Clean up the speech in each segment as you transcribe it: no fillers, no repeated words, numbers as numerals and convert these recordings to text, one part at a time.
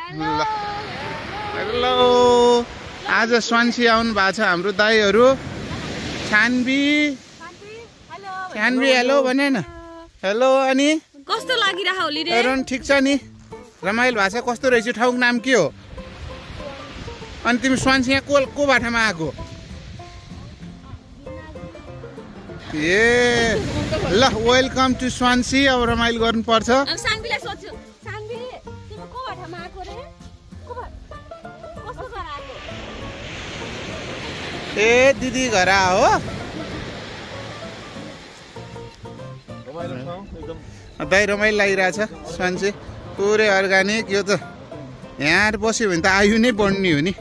hello आज Swansea आउनु भएको छ हाम्रो दाइहरू छानबी हेलो भने न हेलो अनि कस्तो लागिरहेको होली रे एरन ठीक छ नि रमाइलो भएको छ कस्तो रहेछ ठाउँको नाम के हो अनि तिमी स्वान्सी यहाँ को बाटामा आएको ए ल वेलकम टु स्वान्सी अब रमाइलो गर्नुपर्छ सानबीलाई सोध्छु सानबी तिमी को बाटामा आएको रे कस्तो घर आएको ए दिदी घर हो दाइ रमाइलो लागिरहेछ स्वान्सी पुरै अर्गानिक यो त यहाँ बस्यो भने त आयु नै बढ्ने हो नि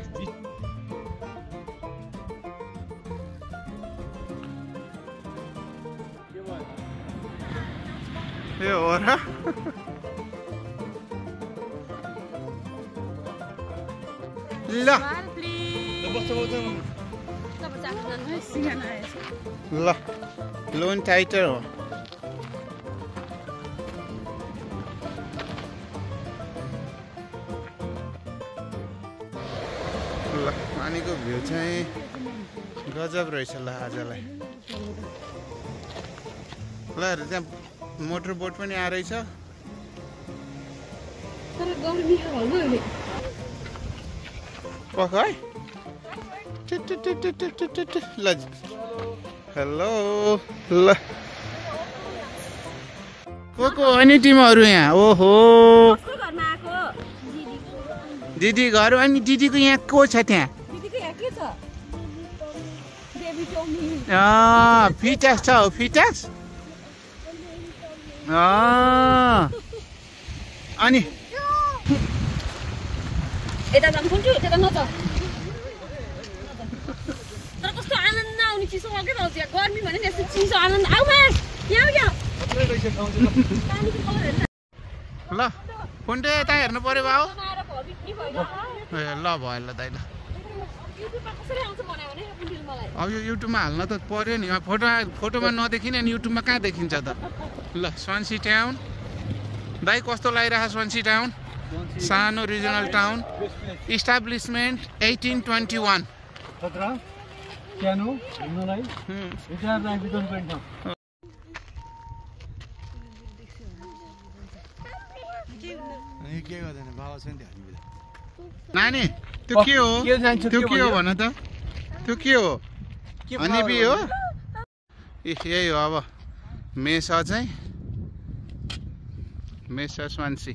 ए हो र ल ल लोन टाइटर हो ल पानीको भ्यू चाहिँ गजब रहेछ ल आजलाई ल त्यहाँ मोटर बोट पनि आएछ पख है ल हेलो ल को अनि टिमहरू यहाँ ओहो दिदी घर अनि दिदीको यहाँ को छ त्यहाँ फिटाक्स छ हो फिटाक्स अनि यता जानु खोज्छु त्यता नच तर कस्तो आनन्द आउने चिसो के त गर्मी भने नि यस्तो चिसो आनन्द आऊ मा यहाँ ल फोन्टे यता हेर्नु पर्यो बाउ ए ल भयो ल दाइ ल अब यो युट्युबमा हाल्न त पर्यो नि फोटोमा नदेखिने अनि युट्युबमा कहाँ देखिन्छ त ल स्वान्सी टाउन दाइ कस्तो लागिरहेको स्वान्सी टाउन सानो रिजनल टाउन इस्टाब्लिसमेन्ट 1821 नानी त्यो के हो भन त त्यो के हो हनीबी हो यही हो अब मेसा चाहिँ मेसा स्वान्सी